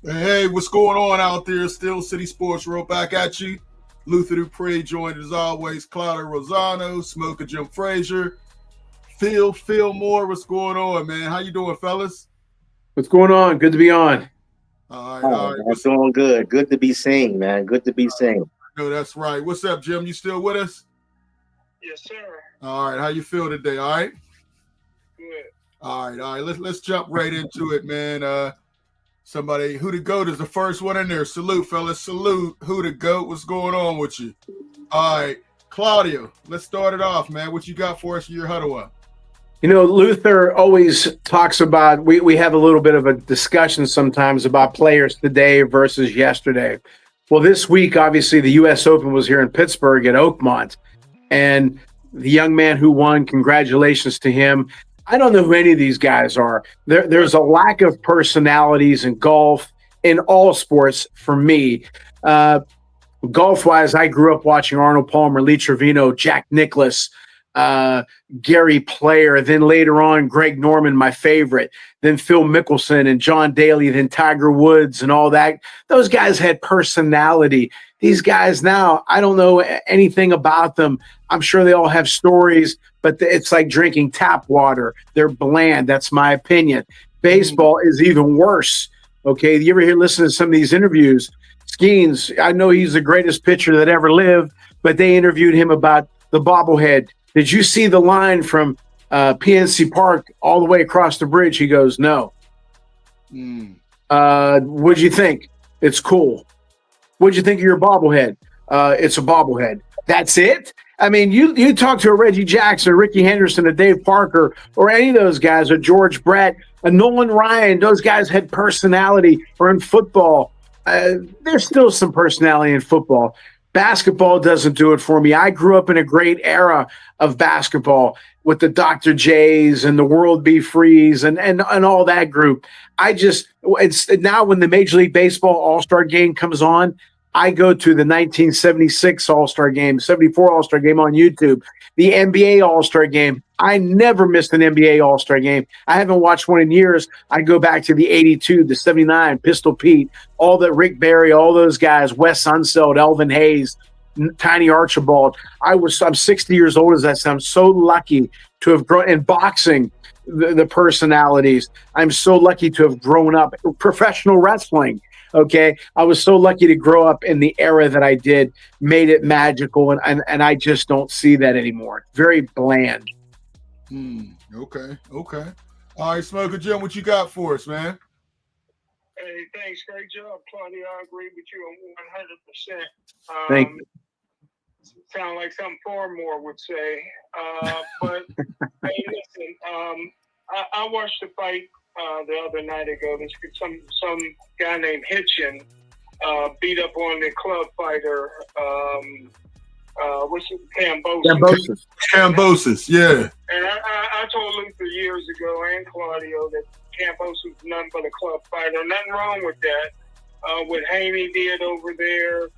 Hey, what's going on out there? Still City Sports Roll back at you. Luther Dupree joined as always, Claudio Rosano, Smoker Jim Frazier, Phil Moore. What's going on, man? How you doing, fellas? What's going on? Good to be on. All right, all Oh, right. man, doing good. Good to be seen, man. Good to be seen. No, that's right. What's up, Jim? You still with us? Yes, sir. All right. How you feel today? All right. Good. All right. Let's jump right into it, man. Somebody who the goat is the first one in there. Salute, fellas. Salute. Who the goat? What's going on with you? All right, Claudio. Let's start it off, man. What you got for us for your huddle up? Luther always talks about, we have a little bit of a discussion sometimes about players today versus yesterday. Well, this week, obviously, the U.S. Open was here in Pittsburgh at Oakmont. And the young man who won, congratulations to him. I don't know who any of these guys are. There's a lack of personalities in golf, in all sports for me. Golf-wise, I grew up watching Arnold Palmer, Lee Trevino, Jack Nicklaus, Gary Player, then later on Greg Norman, my favorite, then Phil Mickelson and John Daly, then Tiger Woods and all that. Those guys had personality. These guys now, I don't know anything about them. I'm sure they all have stories, but it's like drinking tap water. They're bland. That's my opinion. Baseball is even worse. Okay, you ever listen to some of these interviews? Skeens, I know he's the greatest pitcher that ever lived, but they interviewed him about the bobblehead. Did you see the line from PNC Park all the way across the bridge? He goes, no. What'd you think? It's cool. What'd you think of your bobblehead? It's a bobblehead. That's it? I mean, you talk to a Reggie Jackson, Ricky Henderson, a Dave Parker, or any of those guys, or George Brett, a Nolan Ryan. Those guys had personality. Or in football, there's still some personality in football. Basketball doesn't do it for me. I grew up in a great era of basketball with the Dr. J's and the World B. Freeze and all that group. It's now when the Major League Baseball All-Star game comes on, I go to the 1976 All-Star game, 74 All-Star game on YouTube, the NBA All-Star game. I never missed an NBA All-Star game. I haven't watched one in years. I go back to the 82, the 79, Pistol Pete, all the Rick Barry, all those guys, Wes Unseld, Elvin Hayes, Tiny Archibald. I'm 60 years old as that. I'm so lucky to have grown in boxing. The personalities. I'm so lucky to have grown up professional wrestling. Okay, I was so lucky to grow up in the era that I did, made it magical, and I just don't see that anymore. Very bland. Okay. All right, Smoker Jim, what you got for us, man? Hey, thanks. Great job, Claudia. I agree with you 100%. Thank you. Sound like something Farmore would say. But hey, listen. I watched the fight the other night ago. There's some guy named Hitchin beat up on the club fighter. What's it? Cambosis. Cambosis, yeah. And I told Luther years ago and Claudio that Cambosis was nothing but a club fighter. Nothing wrong with that. What Haney did over there,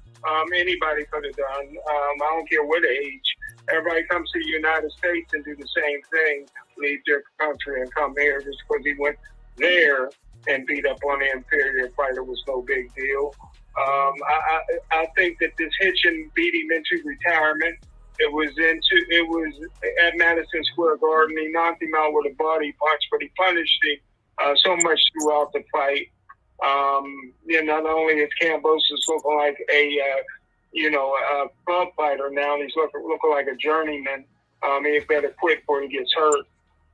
anybody could have done. I don't care what age. Everybody comes to the United States and do the same thing, leave their country and come here just because he went there and beat up on the inferior fighter was no big deal. I think that this Hitchin beat him into retirement. It was at Madison Square Garden. He knocked him out with a body punch, but he punished him so much throughout the fight. Not only is Cambosis looking like a club fighter now, he's looking like a journeyman. He better quit before he gets hurt.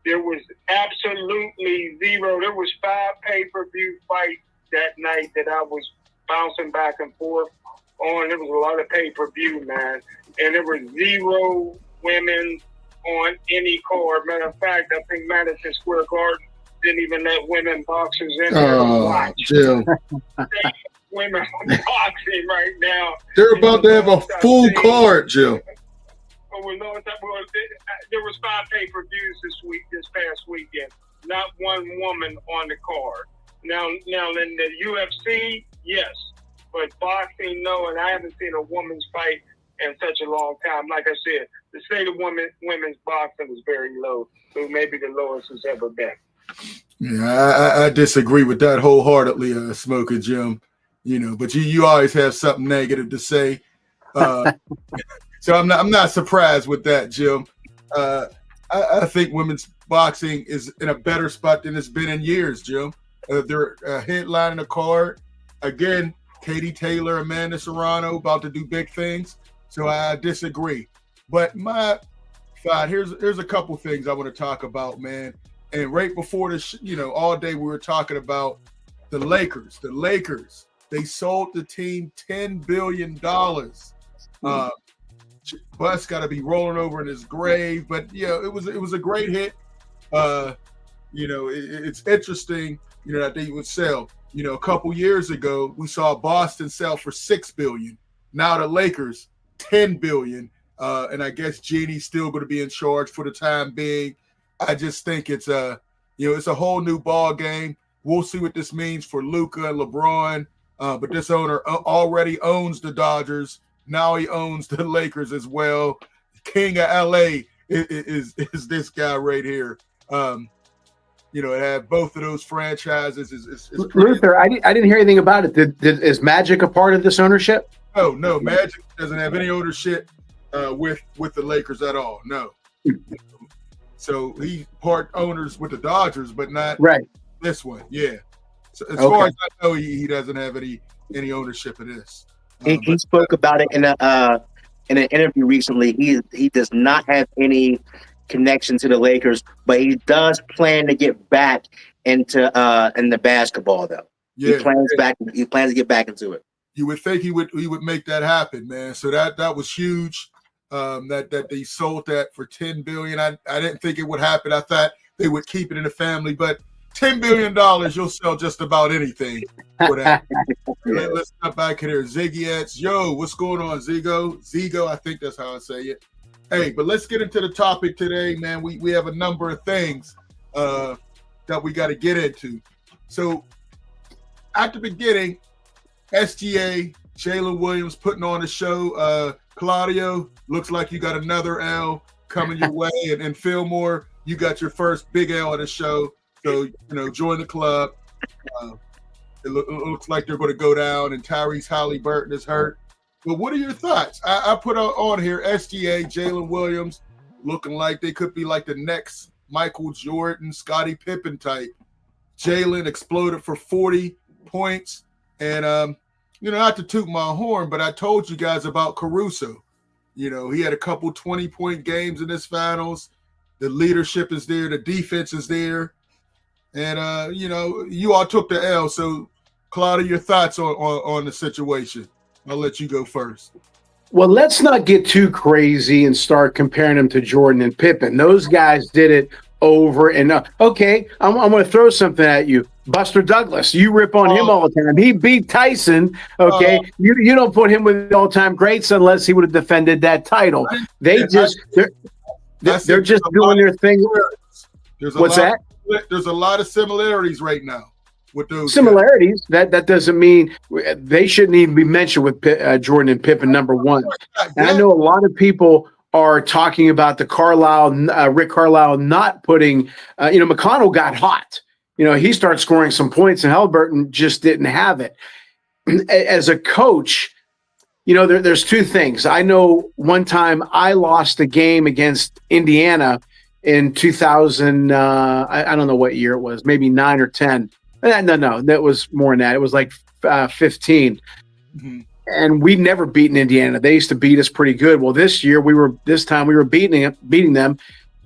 There was absolutely zero. There was 5 pay-per-view fights that night that I was bouncing back and forth on. There was a lot of pay-per-view, man. And there were 0 women on any card. Matter of fact, I think Madison Square Garden didn't even let women boxers in there to watch. Jim. Women boxing right now. They're about to have a full card, Jim. There was 5 pay-per-views this past weekend. Not one woman on the card. Now in the UFC, yes, but boxing, no. And I haven't seen a woman's fight in such a long time. Like I said, the state of women's boxing is very low, so maybe the lowest it's ever been. Yeah, I disagree with that wholeheartedly, Smoker Jim. But you always have something negative to say. So I'm not surprised with that, Jim. I think women's boxing is in a better spot than it's been in years, Jim. They're headlining a card again. Katie Taylor, Amanda Serrano about to do big things. So I disagree. But my thought here's a couple things I want to talk about, man. And right before this, all day we were talking about the Lakers. The Lakers, they sold the team $10 billion. Bus got to be rolling over in his grave, but it was a great hit. It's interesting, that they would sell. A couple years ago, we saw Boston sell for $6 billion. Now the Lakers, $10 billion. And I guess Jeannie's still going to be in charge for the time being. I just think it's it's a whole new ball game. We'll see what this means for Luka and LeBron. But this owner already owns the Dodgers. Now he owns the Lakers as well. King of LA is this guy right here. It had both of those franchises. Is Luther, I didn't hear anything about it. Is Magic a part of this ownership? Oh no, Magic doesn't have any ownership with the Lakers at all. No. So he's part owners with the Dodgers, but not this one. Yeah. So as far as I know, he doesn't have any ownership of this. He spoke about it in an interview recently. He does not have any connection to the Lakers, but he does plan to get back into the basketball though. Yeah, he plans to get back into it. You would think he would make that happen, man. So that was huge. That they sold that for $10 billion. I didn't think it would happen. I thought they would keep it in the family, but $10 billion, you'll sell just about anything for that. Let's come back here. Ziggy, yo, what's going on, Zigo, I think that's how I say it. Hey, but let's get into the topic today, man. We have a number of things that we got to get into. So at the beginning, SGA, Jalen Williams putting on a show. Claudio, looks like you got another L coming your way. And Fillmore, you got your first big L at the show. So, join the club. It looks like they're going to go down, and Tyrese Halliburton is hurt. But what are your thoughts? I put on here SGA, Jalen Williams, looking like they could be like the next Michael Jordan, Scottie Pippen type. Jalen exploded for 40 points. And, not to toot my horn, but I told you guys about Caruso. He had a couple 20-point games in this finals. The leadership is there. The defense is there. And, you all took the L. So, Claudia, your thoughts on the situation? I'll let you go first. Well, let's not get too crazy and start comparing them to Jordan and Pippen. Those guys did it over and okay, I'm going to throw something at you. Buster Douglas, you rip on him all the time. He beat Tyson, okay? You don't put him with the all-time greats unless he would have defended that title. They're just doing their thing. What's that? There's a lot of similarities right now with those similarities. That doesn't mean they shouldn't even be mentioned with Jordan and Pippen number one. And I know a lot of people are talking about the Rick Carlisle not putting. McConnell got hot. He started scoring some points, and Halliburton just didn't have it. As a coach, there's two things. I know one time I lost a game against Indiana in 2000, I don't know what year it was, maybe 9 or 10. No, that was more than that. It was like 15. Mm-hmm. And we'd never beaten Indiana. They used to beat us pretty good. Well, this time we were beating them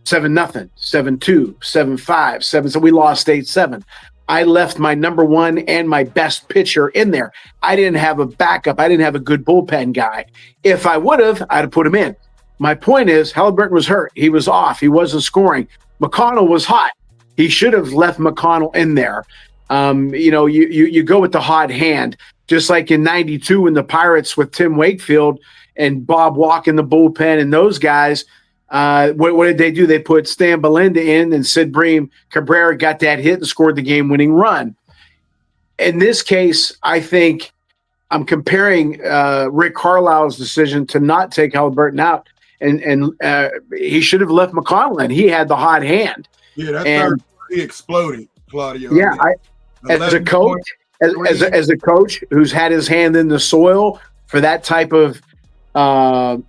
7-0, 7-2, 7-5, 7. So we lost 8-7. I left my number one and my best pitcher in there. I didn't have a backup. I didn't have a good bullpen guy. If I would have, I'd have put him in. My point is, Halliburton was hurt. He was off. He wasn't scoring. McConnell was hot. He should have left McConnell in there. You go with the hot hand, just like in '92 when the Pirates with Tim Wakefield and Bob Walk in the bullpen and those guys. What did they do? They put Stan Belinda in, and Sid Bream Cabrera got that hit and scored the game-winning run. In this case, I think I'm comparing Rick Carlisle's decision to not take Halliburton out, and he should have left McConnell in. He had the hot hand. Yeah, that third he exploded, Claudio. Yeah, as a 11 coach, points, as a coach who's had his hand in the soil for that type of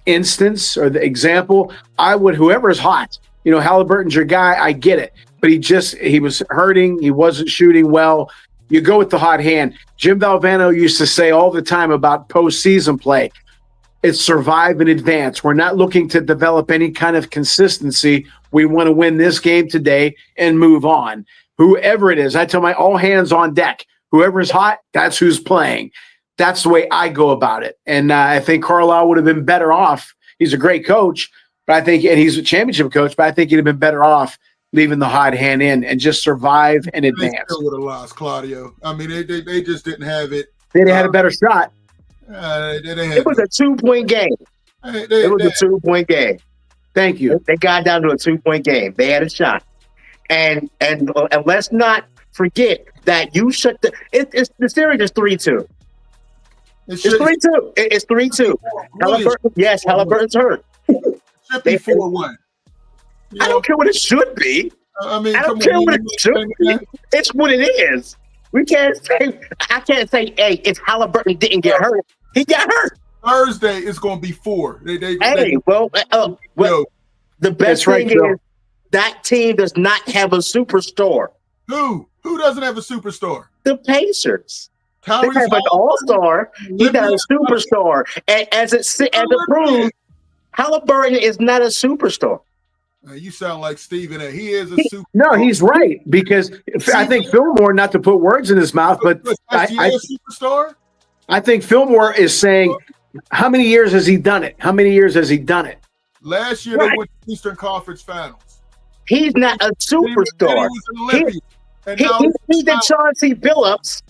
instance or the example, I would, whoever's hot, Halliburton's your guy. I get it, but he was hurting. He wasn't shooting well. You go with the hot hand. Jim Valvano used to say all the time about postseason play, it's survive and advance. We're not looking to develop any kind of consistency. We want to win this game today and move on. Whoever it is, I tell my all hands on deck. Whoever's hot, that's who's playing. That's the way I go about it. And I think Carlisle would have been better off. He's a great coach, but and he's a championship coach, but I think he'd have been better off leaving the hot hand in and just survive and advance. They still would have lost, Claudio. I mean, they just didn't have it. They'd had a better shot. It was a 2-point game. It was a 2-point game. Thank you. They got down to a 2-point game. They had a shot. And let's not forget that you shut the series is 3-2. It's 3-2. It's 3-2. Halliburton, yes, Halliburton's hurt. It should be 4-1. I don't care what it should be. I mean, I don't care what it should be. It's what it is. I can't say, hey, if Halliburton didn't get hurt, he got hurt. Thursday is going to be 4. The best thing is that team does not have a superstar. Who doesn't have a superstar? The Pacers. They Tyrese have an all-star. He's not a superstar. And as it proves, Halliburton is not a superstar. You sound like Stephen A. He is a superstar. No, he's right, because I think Fillmore, not to put words in his mouth, but superstar? I think Fillmore is saying, how many years has he done it? How many years has he done it? Last year they went to Eastern Conference Finals. He's not a superstar. He's the Chauncey Billups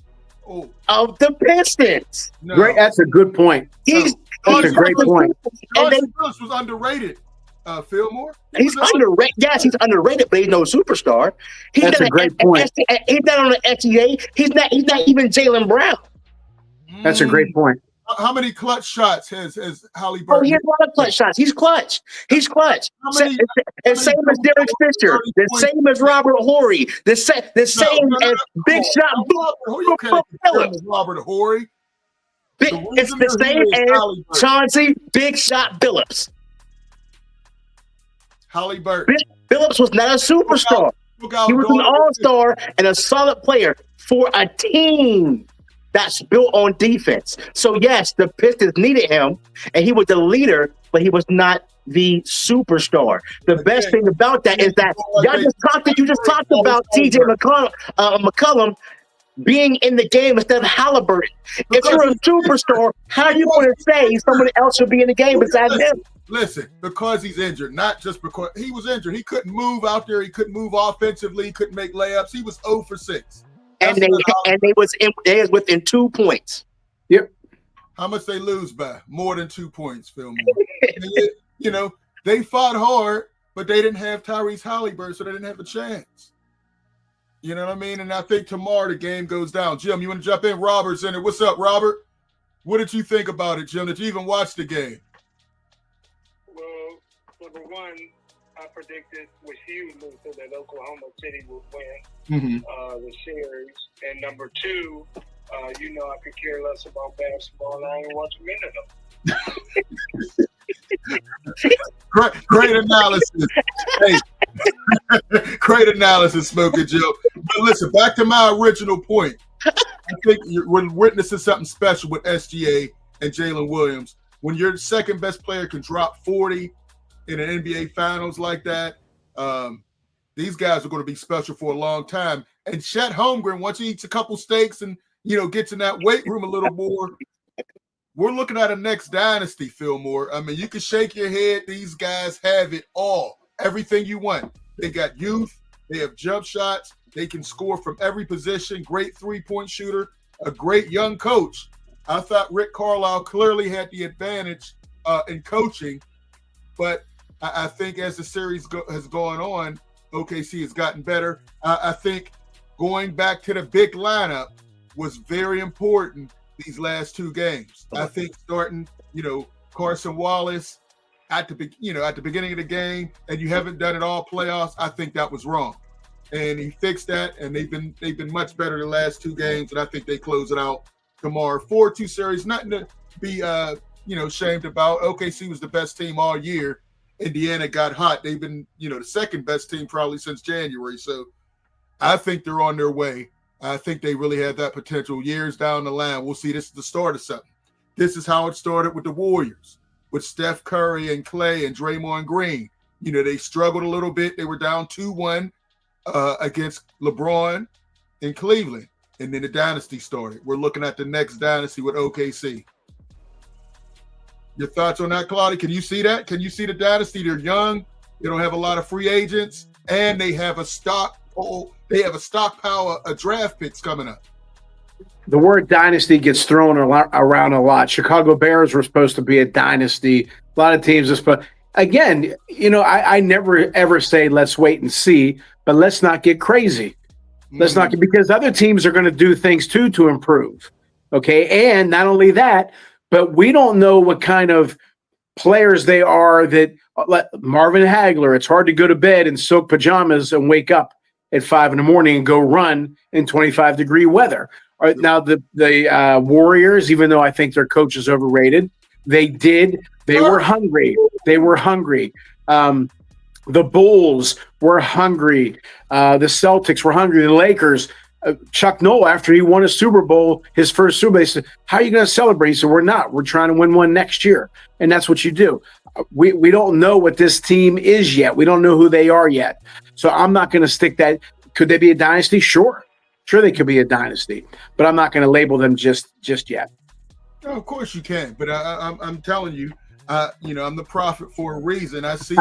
of the Pistons. No. Great, that's a good point. That's a great point. Chauncey Billups was underrated. Fillmore? He's underrated. Yes, he's underrated, but he's no superstar. That's a great point. He's not on the SGA. He's not even Jalen Brown. That's a great point. How many clutch shots has Halliburton? Oh, he has a lot of clutch shots. He's clutch. He's clutch. Same as Derek Fisher. The same as Robert Horry. The same as Big Shot Phillips. Robert Horry. It's the same as Chauncey Big Shot Billups. Halliburton. Billups was not a superstar. He was an all-star and a solid player for a team that's built on defense. So, yes, the Pistons needed him, and he was the leader, but he was not the superstar. The best thing about that is that you just talked about T.J. McCollum being in the game instead of Halliburton. If you're a superstar, how are you going to say someone else should be in the game besides him? Listen, because he's injured, not just because he was injured. He couldn't move out there. He couldn't move offensively. He couldn't make layups. He was 0 for 6. And they was within 2 points. Yep. How much they lose by? More than 2 points, Fillmore. They fought hard, but they didn't have Tyrese Halliburton, so they didn't have a chance. You know what I mean? And I think tomorrow the game goes down. Jim, you want to jump in? Robert's in it. What's up, Robert? What did you think about it, Jim? Did you even watch the game? Well, number one, I predicted with you, Luther, that Oklahoma City would win the series. And number two, I could care less about basketball, and I ain't watch a minute of them. Great analysis. Hey, great analysis, Smoking Joe. But listen, back to my original point. I think we're witnessing something special with SGA and Jalen Williams. When your second best player can drop 40 in an NBA Finals like that, these guys are going to be special for a long time. And Chet Holmgren, once he eats a couple steaks and gets in that weight room a little more, we're looking at a next dynasty, Fillmore. I mean, you can shake your head. These guys have it all, everything you want. They got youth. They have jump shots. They can score from every position. Great three-point shooter. A great young coach. I thought Rick Carlisle clearly had the advantage in coaching, but I think as the series has gone on, OKC has gotten better. I think going back to the big lineup was very important these last 2 games. I think starting, Carson Wallace at the beginning of the game, and you haven't done it all playoffs, I think that was wrong. and he fixed that, and they've been much better the last 2 games, and I think they close it out tomorrow. 4-2 series, nothing to be shamed about. OKC was the best team all year. Indiana got hot. They've been the second best team probably since January. So I think they're on their way. I think they really have that potential. Years down the line, we'll see. This is the start of something. This is how it started with the Warriors, with Steph Curry and Clay and Draymond Green. They struggled a little bit. They were down 2-1 against LeBron in Cleveland, and then the dynasty started. We're looking at the next dynasty with OKC. Your thoughts on that, Claudia? Can you see that? Can you see the dynasty? They're young. They don't have a lot of free agents, and they have a stockpile of draft picks coming up. The word dynasty gets thrown around a lot. Chicago Bears were supposed to be a dynasty. A lot of teams are supposed. Again, I never ever say let's wait and see, but let's not get crazy. Let's not because other teams are going to do things too to improve. Okay, and not only that, but we don't know what kind of players they are. That Marvin Hagler, it's hard to go to bed in silk pajamas and wake up at 5 a.m. and go run in 25-degree weather. All right, now the Warriors, even though I think their coach is overrated, they were hungry. They were hungry. The Bulls were hungry. The Celtics were hungry. The Lakers, Chuck Noll, after he won a Super Bowl, his first Super Bowl, he said, how are you going to celebrate? He said, we're not. We're trying to win one next year. And that's what you do. We don't know what this team is yet. We don't know who they are yet. So I'm not going to stick that. Could they be a dynasty? Sure, they could be a dynasty. But I'm not going to label them just yet. No, of course you can. But I'm telling you, I'm the prophet for a reason. I see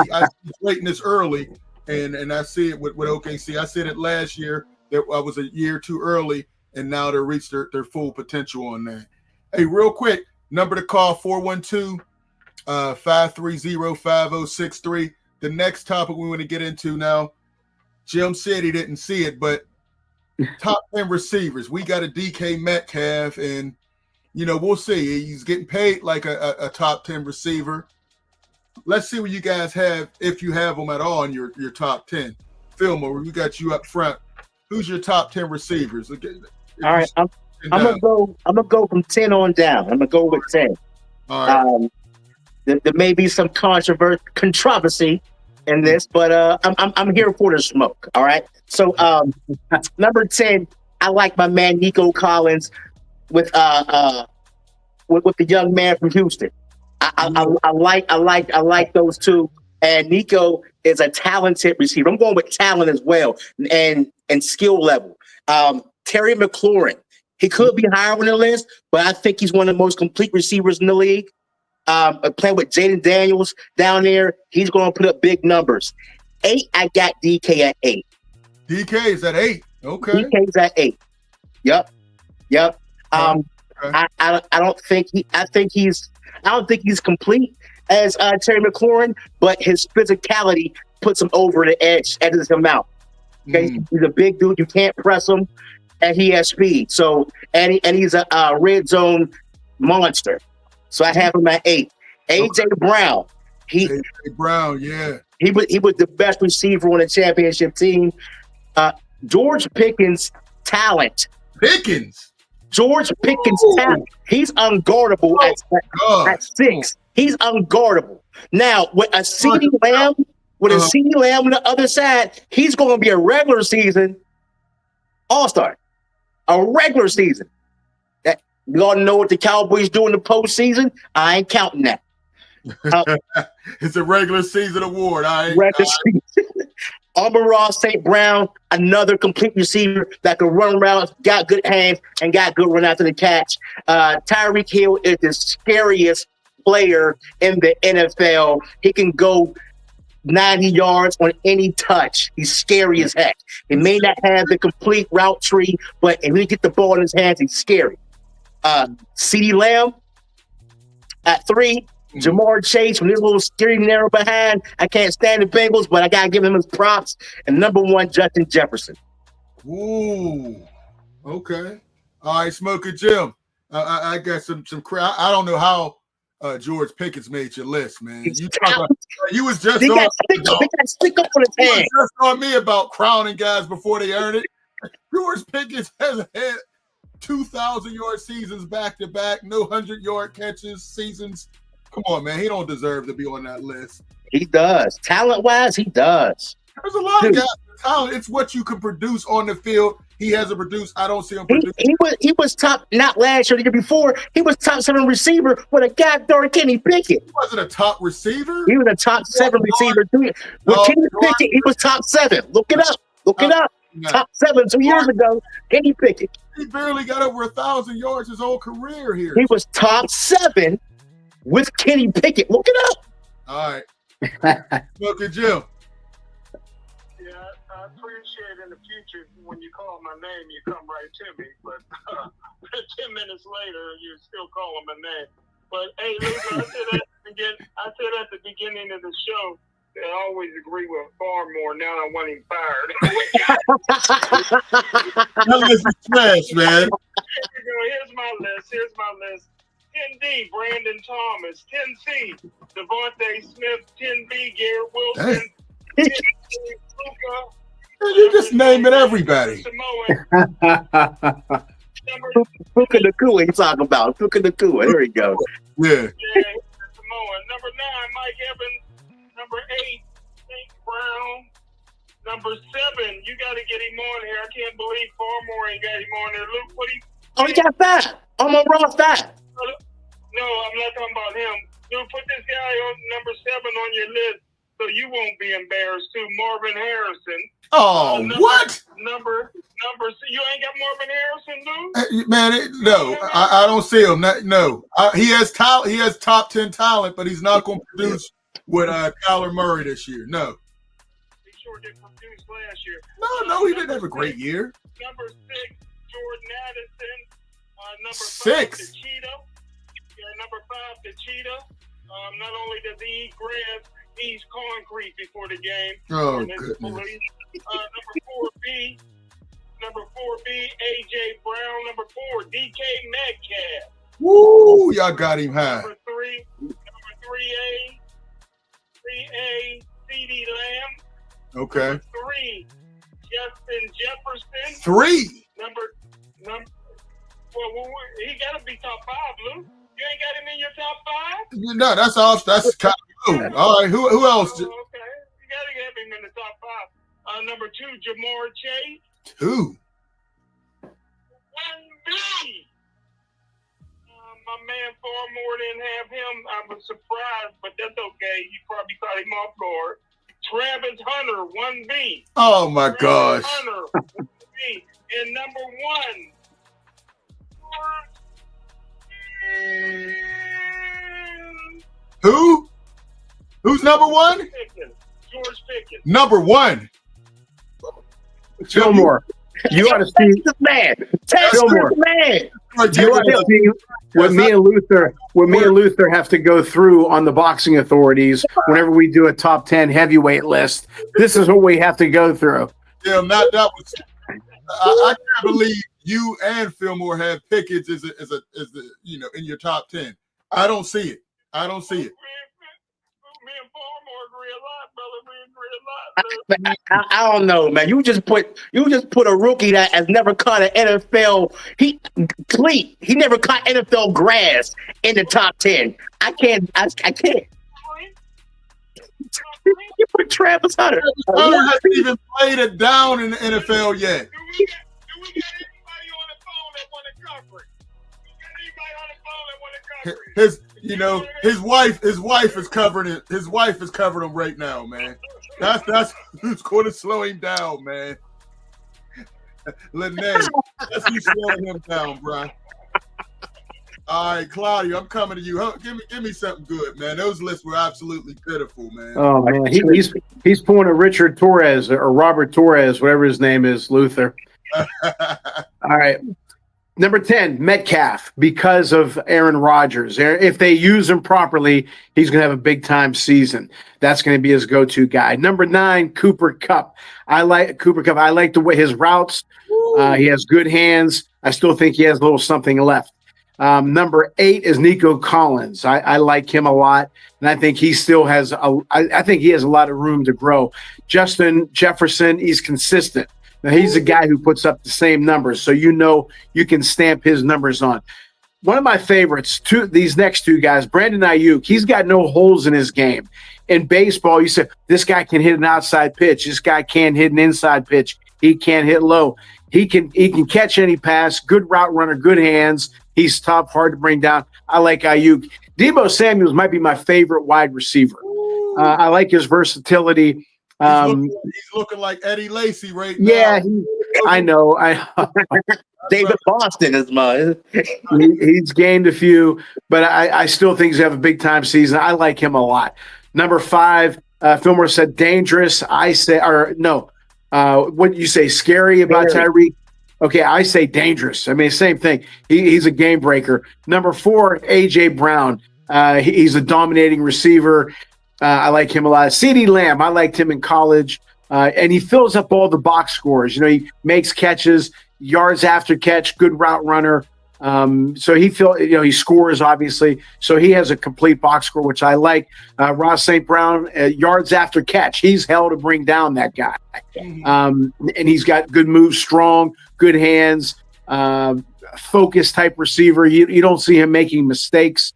greatness early, and I see it with OKC. I said it last year that I was a year too early, and now they reached their full potential on that. Hey, real quick, number to call 412-530-5063. The next topic we want to get into now, Jim said he didn't see it, but top 10 receivers. We got a DK Metcalf, and we'll see. He's getting paid like a top 10 receiver. Let's see what you guys have, if you have them at all in your top 10. Fillmore, we got you up front. Who's your top 10 receivers? All right, I'm gonna go from 10 on down. I'm gonna go with 10. All right. There may be some controversy in this, but I'm here for the smoke. All right. So number 10, I like my man Nico Collins with the young man from Houston. I like those two. And Nico is a talented receiver. I'm going with talent as well and skill level. Terry McLaurin, he could be higher on the list, but I think he's one of the most complete receivers in the league. Playing with Jaden Daniels down there, he's going to put up big numbers. 8, I got DK at 8. DK is at 8. Okay. DK's at 8. Yep. Okay. I don't think he's complete as Terry McLaurin, but his physicality puts him over the edge, edges him out. Okay, he's a big dude. You can't press him, and he has speed. So and he's a red zone monster. So I have him at 8. AJ Brown. AJ Brown, yeah. He was the best receiver on the championship team. George Pickens' talent. George Pickens' talent. He's unguardable at 6. He's unguardable. Now, with a CeeDee Lamb, on the other side, he's going to be a regular season all-star. A regular season. You all know what the Cowboys do in the postseason? I ain't counting that. It's a regular season award. Amon-Ra St. Brown, another complete receiver that can run around, got good hands, and got good run after the catch. Tyreek Hill is the scariest player in the NFL. He can go 90 yards on any touch. He's scary as heck. He may not have the complete route tree, but if he get the ball in his hands, he's scary. CeeDee Lamb at 3. Jamar Chase from this little scary narrow behind. I can't stand the Bengals, but I gotta give him his props. And number 1, Justin Jefferson. Ooh, okay. All right, Smoker Jim. I got some. I don't know how George Pickett's made your list, man. He's You talk about, you was just They on, got stick up on his you was hand. just on me about crowning guys before they earn it. George Pickett has had 2,000-yard seasons back to back, no 100-yard catches seasons. Come on, man. He don't deserve to be on that list. He does. Talent-wise, he does. There's a lot of guys with talent. It's what you can produce on the field. He hasn't produced. I don't see him produce. He was top, not last year, the year before. He was top 7 receiver with a guy during Kenny Pickett. He wasn't a top receiver. He was a top 7 receiver. With Kenny Pickett, he was top 7. Look it up. Look it up. No. Top 7 2 years ago. Kenny Pickett. He barely got over 1,000 yards his whole career here. He was top 7 with Kenny Pickett. Look it up. All right. Look at Jim. Yeah, I appreciate in the future when you call my name, you come right to me. But 10 minutes later, you're still calling my name. But hey, listen, I said at the beginning of the show, I always agree with Farmore. Now I want him fired. That list is trash, man. Here's my list. 10D, Brandon Thomas. 10C, Devontae Smith. 10B, Garrett Wilson. 10C, Luka. You're just naming everybody. Puka Nakua, he's talking about. Puka Nakua. There we go. Yeah. Samoan. Number 9, Mike Evans. Number 8, St. Brown. Number 7, you got to get him on here. I can't believe Farmore ain't got him on there. Luke, what he? Oh, he got that. I'm on raw fat. No, I'm not talking about him. Dude, put this guy on number 7 on your list so you won't be embarrassed too. Marvin Harrison. Oh, what? Number. You ain't got Marvin Harrison, dude? Man, no, I don't see him. No, he has talent. He has top 10 talent, but he's not going to produce with Kyler Murray this year. No. He sure did produce last year. No, he didn't have a great year. Number 6, Jordan Addison. Number 6. 5, the Cheetah. Yeah, number 5, the Cheetah. Not only does he eat grass, he eats concrete before the game. Oh, goodness. Number 4B, AJ Brown. Number 4, DK Metcalf. Woo, y'all got him high. Number 3A, CD Lamb. Okay. Number 3, Justin Jefferson. 3. Well, he got to be top 5, Lou. You ain't got him in your top 5? No, that's off. That's kind of cool. All right, who else? Oh, okay. You got to have him in the top 5. Number 2, Jamar Chase. 2. 1B. My man Farmore didn't have him. I was surprised, but that's okay. You probably caught him off guard. Travis Hunter, 1B. Oh, my gosh. Hunter, 1B. And number 1. Who? Who's number 1? George Pickens. Number 1. Fillmore. You ought to see the man. Fillmore. Man. You ought to see what me and Luther have to go through on the boxing authorities whenever we do a top 10 heavyweight list. This is what we have to go through. Yeah, that was. I can't believe you and Fillmore have Pickens as a in your top 10. I don't see it. Me and Farmore agree a lot, brother. We agree a lot. I don't know, man. You just put a rookie that has never caught an NFL. He never caught NFL grass in the top 10. I can't. You put Travis Hunter. Hunter hasn't even played it down in the NFL yet. Do we got anybody on the phone that want to cover it? His wife is covering it. His wife is covering him right now, man. That's who's going to slow him down, man. Lene, that's who's slowing him down, bro. All right, Claudio, I'm coming to you. Give me something good, man. Those lists were absolutely pitiful, man. Oh man, he's pulling a Richard Torres or Robert Torres, whatever his name is, Luther. All right. Number 10, Metcalf, because of Aaron Rodgers. If they use him properly, he's going to have a big-time season. That's going to be his go-to guy. Number 9, Cooper Kupp. I like Cooper Kupp. I like the way his routes. He has good hands. I still think he has a little something left. Number 8 is Nico Collins. I like him a lot, and I think he still has I think he has a lot of room to grow. Justin Jefferson, he's consistent. Now, he's a guy who puts up the same numbers, so you can stamp his numbers on. One of my favorites, these next two guys, Brandon Ayuk, he's got no holes in his game. In baseball, you say, this guy can hit an outside pitch. This guy can't hit an inside pitch. He can't hit low. He can catch any pass, good route runner, good hands. He's tough, hard to bring down. I like Ayuk. Deebo Samuels might be my favorite wide receiver. I like his versatility. He's looking like Eddie Lacy right now. Yeah, I know. David Boston is mine. He's gained a few, but I still think he's going to have a big-time season. I like him a lot. Number 5, Fillmore said dangerous. I say, or no, what did you say, scary about Tyreek? Okay, I say dangerous. I mean, same thing. He's a game breaker. Number 4, A.J. Brown. He's a dominating receiver. I like him a lot. CeeDee Lamb, I liked him in college. And he fills up all the box scores. He makes catches, yards after catch, good route runner. So he scores, obviously. So he has a complete box score, which I like. Ross St. Brown, yards after catch. He's hell to bring down that guy. And he's got good moves, strong, good hands, focus type receiver. You don't see him making mistakes.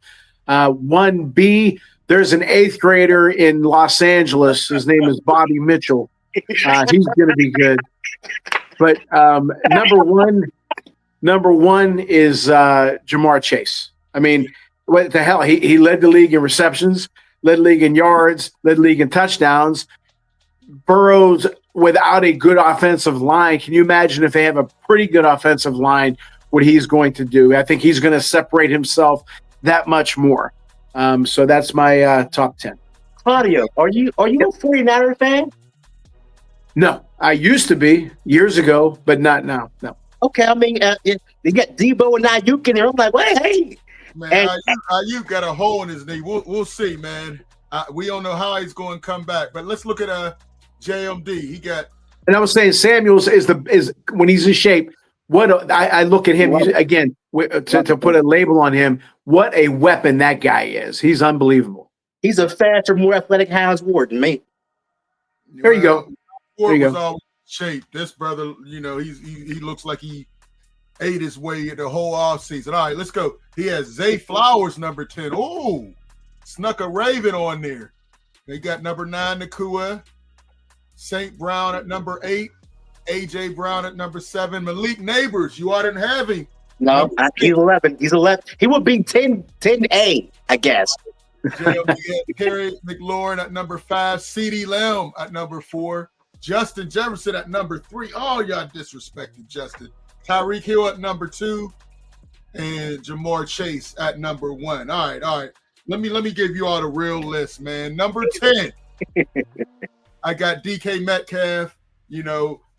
1B, there's an 8th grader in Los Angeles. His name is Bobby Mitchell. He's going to be good. But number one is Jamar Chase. I mean, what the hell? He led the league in receptions, led the league in yards, led the league in touchdowns. Burrow's without a good offensive line. Can you imagine if they have a pretty good offensive line, what he's going to do? I think he's going to separate himself that much more. So that's my top 10. Claudio, are you a 49er fan? No, I used to be years ago, but not now. No. Okay, I mean, they got Debo and Ayuk in there. I'm like, well, hey. Man, Ayuk got a hole in his knee. We'll see, man. We don't know how he's going to come back, but let's look at JMD. He got. And I was saying Samuels is when he's in shape. I look at him again to put a label on him. What a weapon that guy is! He's unbelievable. He's a faster, more athletic Hines Ward than me. There you go. Ward was always in shape. This brother, he looks like he ate his way the whole offseason. All right, let's go. He has Zay Flowers, number 10. Oh, snuck a Raven on there. They got number 9, Nakua. St. Brown at number 8. A.J. Brown at number 7. Malik Neighbors, you didn't have him. No, he's 11. He's 11. He would be 10A, I guess. Terry McLaurin at number 5. CeeDee Lamb at number 4. Justin Jefferson at number 3. Oh, y'all disrespected Justin. Tyreek Hill at number 2. And Jamar Chase at number 1. All right. Let me give you all the real list, man. Number 10. I got DK Metcalf.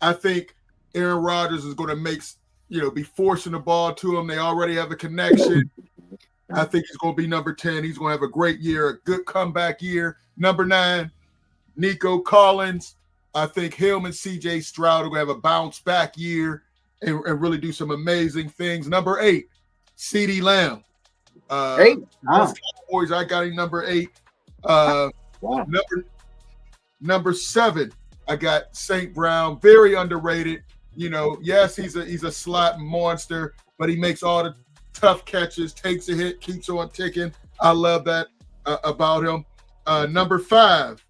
I think Aaron Rodgers is going to be forcing the ball to him. They already have a connection. I think he's going to be number 10. He's going to have a great year, a good comeback year. Number 9, Nico Collins. I think him and C.J. Stroud are going to have a bounce back year and really do some amazing things. Number 8, CeeDee Lamb. 8? Wow. Boys, I got him number 8. Wow. Number 7, I got St. Brown, very underrated. Yes, he's a slot monster, but he makes all the tough catches, takes a hit, keeps on ticking. I love that about him. Number 6,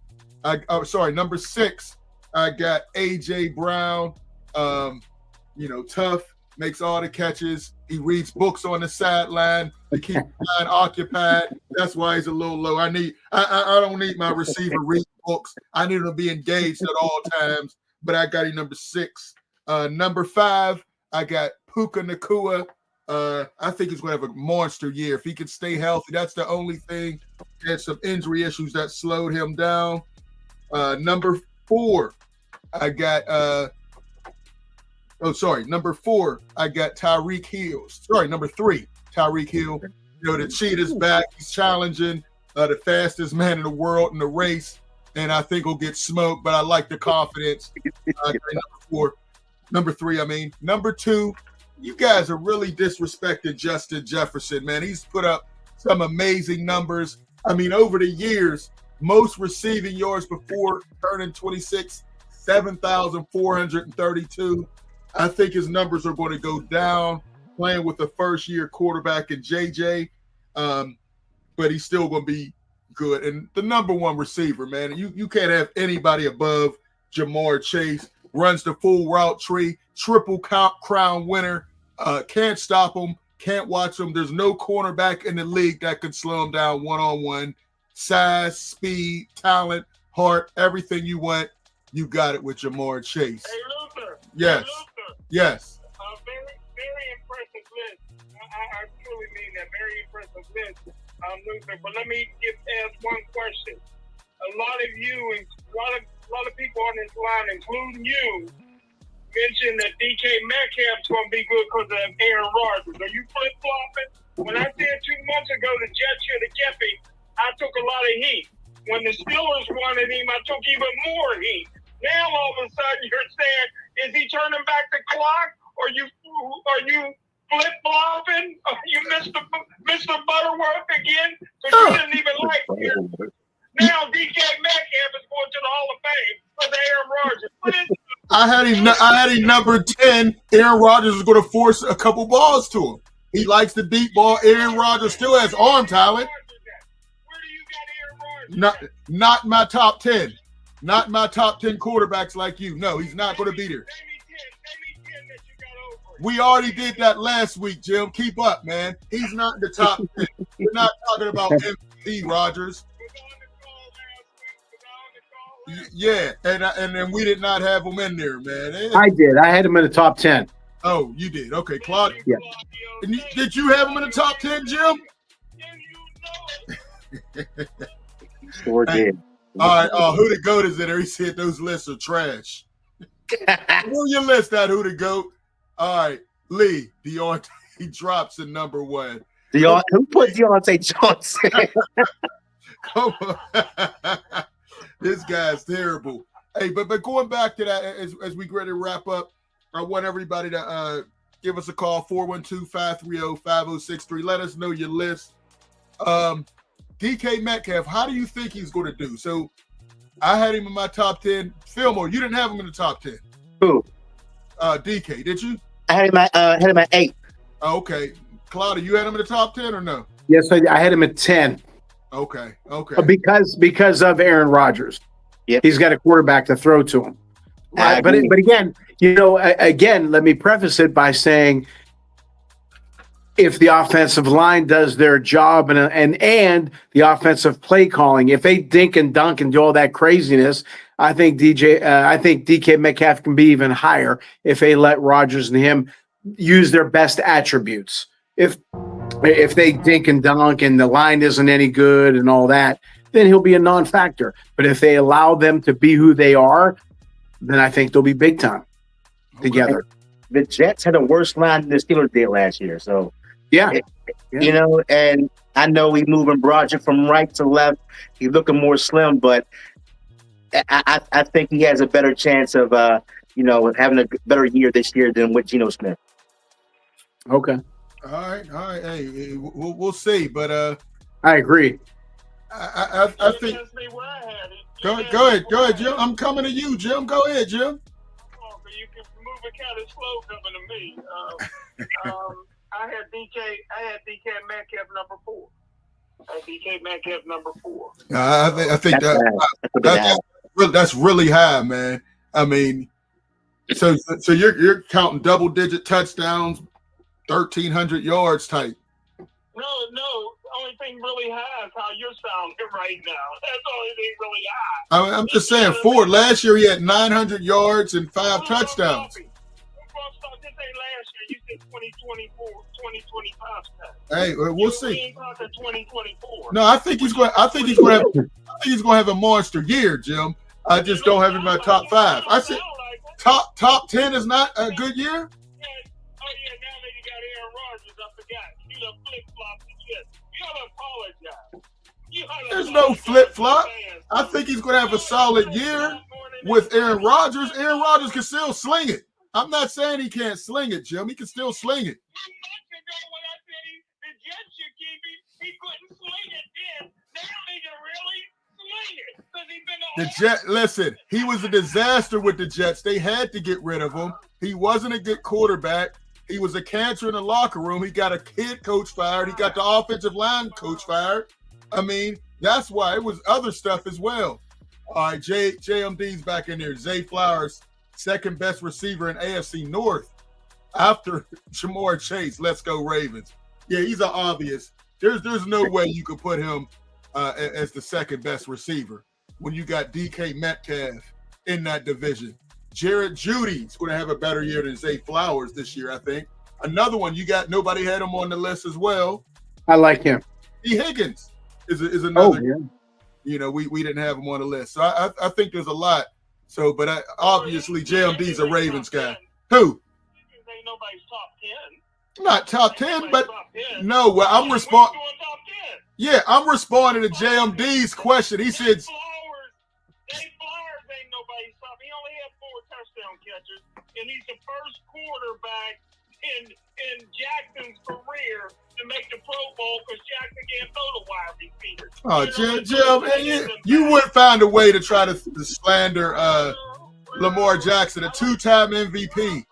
I got A.J. Brown. Tough, makes all the catches. He reads books on the sideline to keep the line occupied. That's why he's a little low. I don't need my receiver read books. I need him to be engaged at all times. But I got him number 6. Number 5, I got Puka Nakua. I think he's going to have a monster year. If he can stay healthy, that's the only thing. He had some injury issues that slowed him down. Number 4, I got number 4, I got Tyreek Hill. Number 3, Tyreek Hill. The cheetah's back. He's challenging the fastest man in the world in the race, and I think he'll get smoked, but I like the confidence. I got number 3, Number 2, you guys are really disrespecting Justin Jefferson, man. He's put up some amazing numbers. I mean, over the years, most receiving yards before turning 26, 7,432. I think his numbers are going to go down playing with a first-year quarterback in JJ, but he's still going to be good. And the number one receiver, man, you can't have anybody above Jamar Chase. Runs the full route tree, triple crown winner. Can't stop him, can't watch him. There's no cornerback in the league that can slow him down one-on-one. Size, speed, talent, heart, everything you want, you got it with Jamar Chase. Hey, Luther. Yes. Hey, Luther. Yes. Very, very impressive list. I truly mean that. Very impressive list, Luther. But let me ask one question. A lot of you and a lot of people on this line, including you, mentioned that DK Metcalf's going to be good because of Aaron Rodgers. Are you flip-flopping? When I said 2 months ago the Jets should have kept him, I took a lot of heat. When the Steelers wanted him, I took even more heat. Now all of a sudden you're saying, is he turning back the clock? Are you flip-flopping? Are you Mr. Butterworth again? Because you didn't even like him. Now DK Metcalf is going to the Hall of Fame for the Aaron Rodgers. I had him number 10. Aaron Rodgers is going to force a couple balls to him. He likes the deep ball. Aaron Rodgers still has arm talent. Where do you got Aaron Rodgers? Not my top 10. Not my top 10 quarterbacks like you. No, he's not going to be there. Name me 10 that you got over. We already did that last week, Jim. Keep up, man. He's not in the top 10. We're not talking about MVP Rodgers. Yeah, and then we did not have him in there, man. I did. I had him in the top 10. Oh, you did. Okay, Claudio. Yeah. Did you have him in the top 10, Jim? Sure did. All right. Who the GOAT is in there? He said those lists are trash. Where your list at, who the GOAT? All right, Lee, Deontay, he drops in number 1. Who put Deontay Johnson? Come on. This guy's terrible. Hey, but going back to that, as we get ready to wrap up, I want everybody to give us a call, 412-530-5063. Let us know your list. DK Metcalf, how do you think he's going to do? So I had him in my top 10. Fillmore, you didn't have him in the top 10. Who? DK, did you? I had him at 8. Oh, okay. Claudia, you had him in the top 10 or no? Yes, I had him at 10. Okay. Because of Aaron Rodgers. Yep. He's got a quarterback to throw to him. But again, let me preface it by saying if the offensive line does their job and the offensive play calling, if they dink and dunk and do all that craziness, I think DK Metcalf can be even higher if they let Rodgers and him use their best attributes. If they dink and dunk and the line isn't any good and all that, then he'll be a non-factor. But if they allow them to be who they are, then I think they'll be big time together. The Jets had a worse line than the Steelers did last year. So, yeah. And I know he's moving Broderick from right to left. He's looking more slim, but I think he has a better chance of, having a better year this year than with Geno Smith. Okay. All right. Hey, we'll see. But I agree. I think. Go ahead, Jim. I'm coming to you, Jim. Go ahead, Jim. You can move it kind of slow coming to me. I had DK Metcalf number 4. I think that's really high, man. I mean, so you're counting double-digit touchdowns, 1,300 yards type. No. Only thing really high is how you're sounding right now. That's the only thing really high. I'm just saying, Ford, last year he had 900 yards and 5 touchdowns. This ain't last year. You said 2024, 2025. Hey, we'll see. We ain't talking 2024. No, I think he's going to have a monster year, Jim. I just don't have him in my top 5. I said top 10 is not a good year. Now that you got Aaron Rodgers, I forgot. You done flip-flopped the shit. You gotta apologize. There's no flip-flop. I think he's going to have a solid year with Aaron Rodgers. Aaron Rodgers can still sling it. I'm not saying he can't sling it, Jim. He can still sling it. 2 months ago when I said the Jets should keep him, he couldn't swing it then. Now he can really swing it because he's been Listen, he was a disaster with the Jets. They had to get rid of him. He wasn't a good quarterback. He was a cancer in the locker room. He got a kid coach fired. He got the offensive line coach fired. I mean, that's why it was other stuff as well. All right, JMD's back in there. Zay Flowers, second best receiver in AFC North after Jamar Chase. Let's go Ravens. Yeah, he's an obvious. There's no way you could put him as the second best receiver when you got DK Metcalf in that division. Jared Judy's going to have a better year than Zay Flowers this year, I think. Another one, nobody had him on the list as well. I like him. E. Higgins is another. Oh, yeah. You know, we didn't have him on the list. So I think there's a lot. So, but obviously JMD's a Ravens guy. Who? Ain't nobody's top 10. Not top 10, but no, well, I'm responding. Yeah, I'm responding to JMD's question. He said Jay Flowers ain't nobody's top. He only had 4 touchdown catches, and he's the first quarterback in Jackson's career to make the Pro Bowl because Jackson can't throw the wide receiver. Oh, Jim, you would find a way to try to slander Lamar Jackson, a 2-time MVP.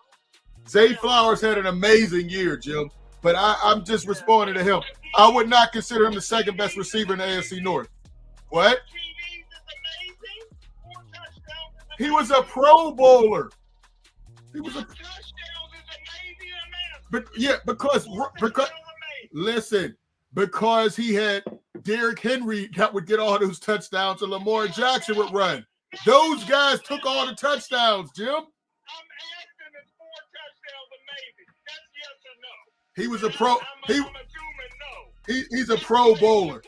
Zay Flowers had an amazing year, Jim, but I'm just responding to him. I would not consider him the second best receiver in the AFC North. What? He was a Pro Bowler. He was a. But yeah, because listen, because he had Derrick Henry that would get all those touchdowns, and Lamar Jackson would run. Those guys took all the touchdowns, Jim. I'm asking if 4 touchdowns amazing. That's yes or no. He was a pro. I'm assuming no. He's a Pro Bowler.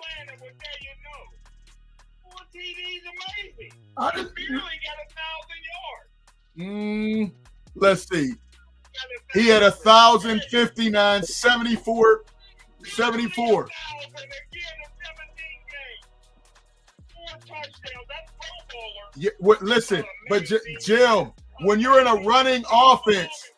4 TDs amazing. I He didn't- barely got 1,000 yards. Let's see. He had 1,059, 74. 74. Yeah, listen, but Jim, when you're in a running offense,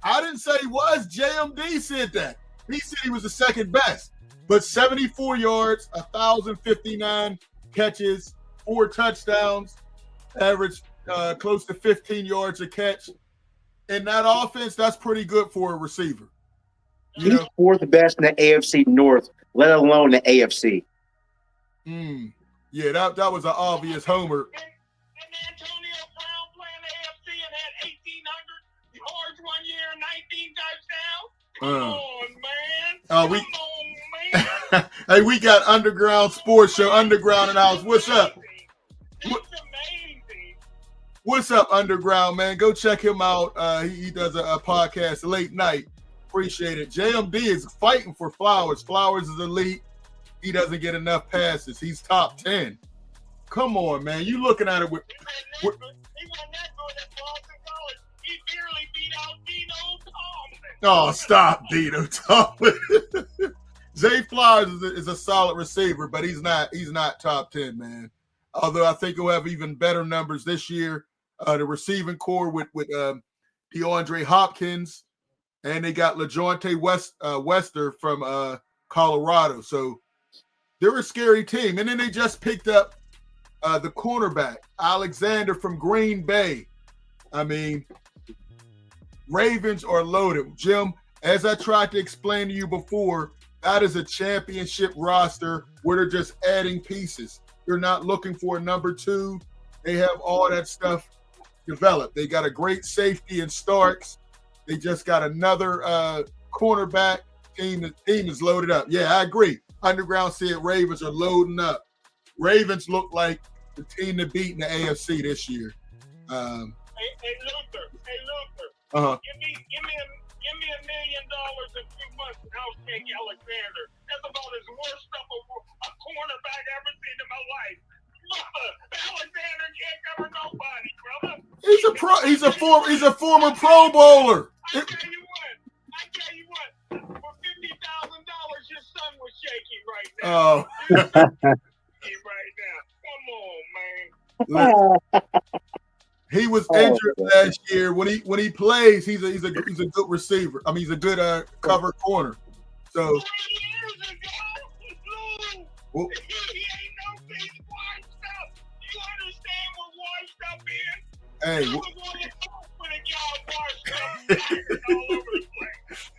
I didn't say he was. JMD said that. He said he was the second best, but 74 yards, 1,059 catches, 4 touchdowns, average close to 15 yards a catch. In that offense, that's pretty good for a receiver. He's 4th best in the AFC North, let alone the AFC. Yeah, that was an obvious homer. And Antonio Brown playing the AFC and had 1,800 yards 1 year and 19 touchdowns. Come on, man. Come on, man. Hey, we got Underground Sports Show, Underground in the house. What's up? That's amazing. What's up, Underground, man? Go check him out. He does a podcast late night. Appreciate it. JMD is fighting for Flowers. Flowers is elite. He doesn't get enough passes. He's top 10. Come on, man. You looking at it with. He wasn't that good at Boston College. He barely beat out Dino Thompson. Oh, stop, Dino Thompson. Zay Flowers is a solid receiver, but he's not top 10, man. Although I think he'll have even better numbers this year. The receiving core with DeAndre Hopkins, and they got LaJohntay Wester from Colorado. So they're a scary team. And then they just picked up the cornerback, Alexander from Green Bay. I mean, Ravens are loaded. Jim, as I tried to explain to you before, that is a championship roster where they're just adding pieces. They're not looking for a number 2. They have all that stuff developed. They got a great safety in Starks. They just got another cornerback. Team is loaded up. Yeah, I agree. Underground said Ravens are loading up. Ravens look like the team to beat in the AFC this year. Hey, Luther. Uh-huh. Give me $1 million in 2 months and I'll take Alexander. That's about as worst stuff a cornerback ever seen in my life. Alexander can't cover nobody, brother. He's a former Pro Bowler. I tell you what. For $50,000, your son was shaking right now. Oh. Right now. Come on, man. He was injured last year. When he plays, he's a good receiver. I mean, he's a good cover corner. So. 20 years ago, Well, he ain't no big washed up. You understand what washed up is? hey, You was on the phone when a guy washed up all over the place.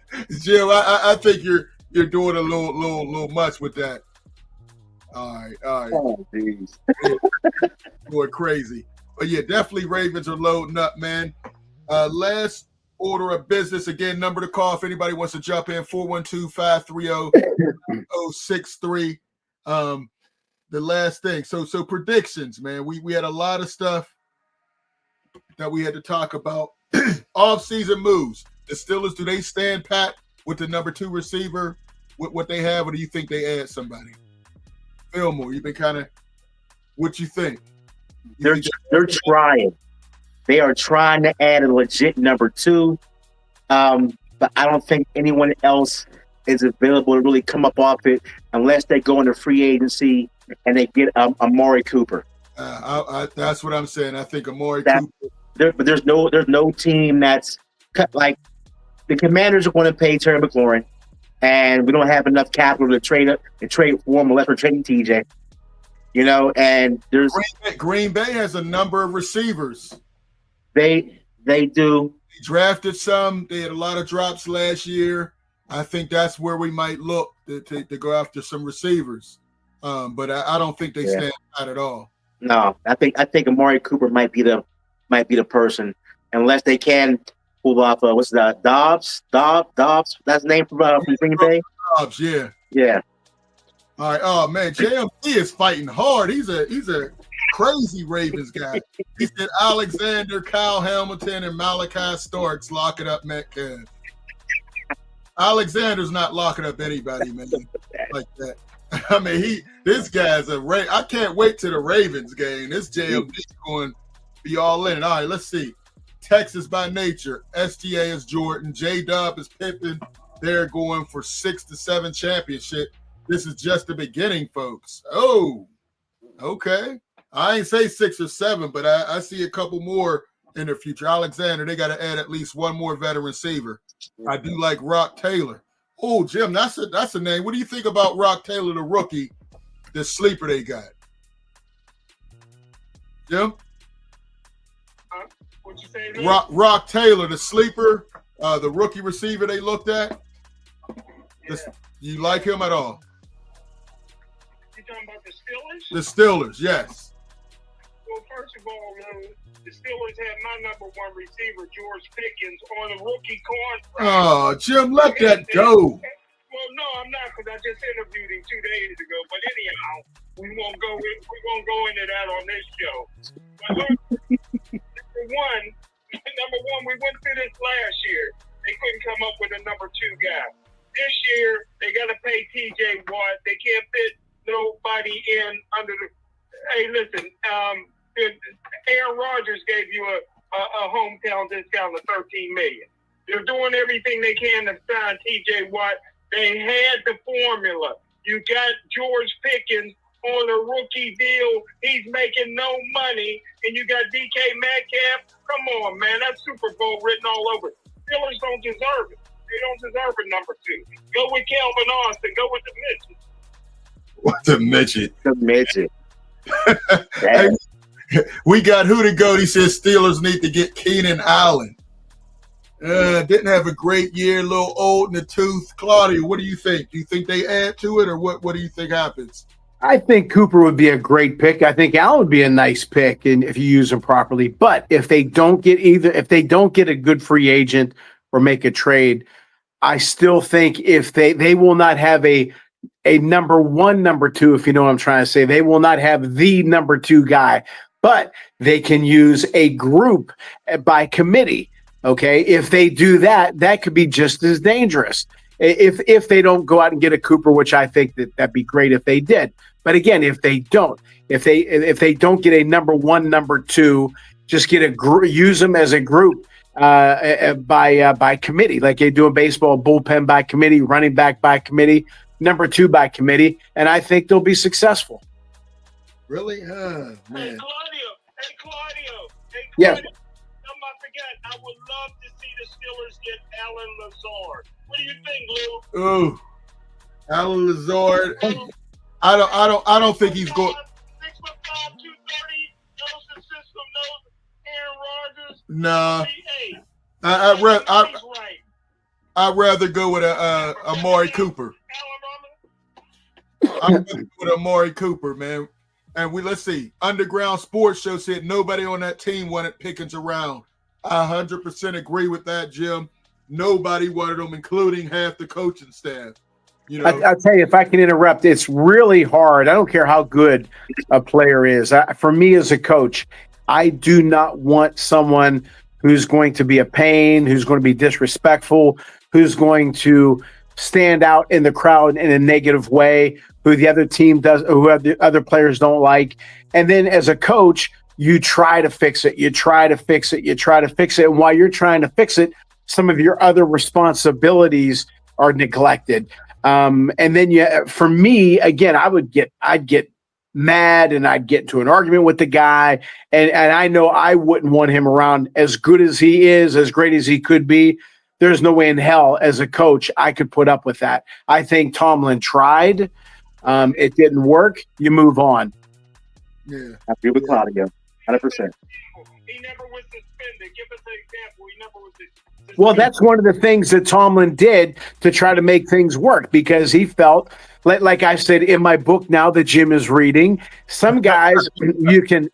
Jim, I think you're doing a little much with that. All right. Oh, jeez. Going crazy. But yeah, definitely Ravens are loading up, man. Last order of business. Again, number to call if anybody wants to jump in, 412-530-0063. The last thing. So predictions, man. We had a lot of stuff that we had to talk about. Off-season moves. The Steelers, do they stand pat with the number 2 receiver, with what they have, or do you think they add somebody? Fillmore, you've been kind of what you think? They're trying. They are trying to add a legit number 2. But I don't think anyone else is available to really come up off it unless they go into free agency and they get Amari Cooper. That's what I'm saying. I think Amari Cooper. But there's no team that's cut, like the Commanders are going to pay Terry McLaurin, and we don't have enough capital to trade for him unless we're trading TJ. You know, and there's Green Bay has a number of receivers. They do. They drafted some. They had a lot of drops last year. I think that's where we might look to go after some receivers. But I don't think they stand out at all. No, I think Amari Cooper might be the person, unless they can pull off what's that? Dobbs. That's the name from Green Bay. Dobbs, yeah. Yeah. All right. Oh man, JMP is fighting hard. He's a crazy Ravens guy. He said Alexander, Kyle Hamilton, and Malachi Starks locking up Metcalf. Alexander's not locking up anybody, man, like that. I mean, this guy's I can't wait to the Ravens game. This JMP is going to be all in. All right, let's see. Texas by nature. SGA is Jordan. J-Dub is Pippen. They're going for 6 to 7 championship. This is just the beginning, folks. Oh, okay. I ain't say 6 or 7, but I see a couple more in the future. Alexander, they got to add at least one more veteran receiver. I do like Rock Taylor. Oh, Jim, that's a name. What do you think about Rock Taylor, the rookie, the sleeper they got? Jim? What you say? Rock Taylor, the sleeper, the rookie receiver they looked at. Yeah. You like him at all? You talking about the Steelers? The Steelers, yes. Well, first of all, the Steelers had my number 1 receiver, George Pickens, on a rookie contract. Oh, Jim, let that go. Well, no, I'm not, because I just interviewed him 2 days ago. But anyhow, we won't go into that on this show. But number one, we went through this last year. They couldn't come up with a number 2 guy. This year, they got to pay TJ Watt. They can't fit nobody in under the. Hey, listen, Aaron Rodgers gave you a hometown discount of $13 million. They're doing everything they can to sign TJ Watt. They had the formula. You got George Pickens on a rookie deal. He's making no money. And you got DK Metcalf. Come on, man. That's Super Bowl written all over. Steelers don't deserve it. They don't deserve a number 2. Go with Calvin Austin. Go with the midget. What the midget? The midget. Hey, we got who to go. He says Steelers need to get Keenan Allen. Didn't have a great year, a little old in the tooth. Claudia, what do you think? Do you think they add to it, or what do you think happens? I think Cooper would be a great pick. I think Allen would be a nice pick, and if you use him properly. But if they don't get a good free agent or make a trade, I still think if they will not have a number 1, number 2, if you know what I'm trying to say. They will not have the number 2 guy, but they can use a group by committee. Okay, if they do that, that could be just as dangerous. If they don't go out and get a Cooper, which I think that'd be great if they did. But again, if they don't get a number 1, number 2, just use them as a group by committee, like they do in baseball, bullpen by committee, running back by committee, number 2 by committee, and I think they'll be successful. Really? Man. Hey, Claudio. Yeah. I forgot. I would love to see the Steelers get Alan Lazard. What do you think, Lou? Ooh, Alan Lazard. I don't think he's going. 6'5", 230. Knows the system. Knows Aaron Rodgers. Nah. Hey, I'd rather go with Amari Cooper. I'm going with Amari Cooper, man. And let's see. Underground Sports Show said nobody on that team wanted Pickens around. I 100% agree with that, Jim. Nobody wanted him, including half the coaching staff. You know, I'll tell you, if I can interrupt, it's really hard. I don't care how good a player is. For me as a coach, I do not want someone who's going to be a pain, who's going to be disrespectful, who's going to stand out in the crowd in a negative way, who the other team does, who the other players don't like. And then as a coach, you try to fix it. You try to fix it. You try to fix it. And while you're trying to fix it, some of your other responsibilities are neglected. And then for me, again, I'd get mad and I'd get into an argument with the guy. And I know I wouldn't want him around. As good as he is, as great as he could be, there's no way in hell as a coach I could put up with that. I think Tomlin tried. It didn't work. You move on. Yeah. I agree with Claudio, 100%. He never was suspended. Give us an example. He never was suspended. Well, that's one of the things that Tomlin did to try to make things work, because he felt, like I said in my book now that Jim is reading, some guys you can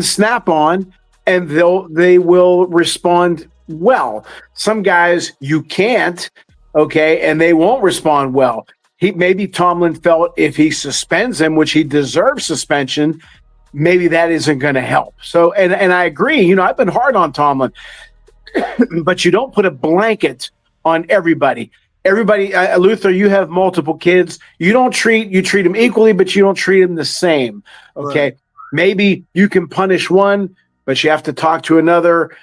snap on and they will respond well. Some guys you can't, okay, and they won't respond well. Maybe Tomlin felt if he suspends him, which he deserves suspension, maybe that isn't going to help. So, and I agree. I've been hard on Tomlin, but you don't put a blanket on everybody. Everybody, Luther, you have multiple kids. You treat them equally, but you don't treat them the same. Okay, right. Maybe you can punish one, but you have to talk to another.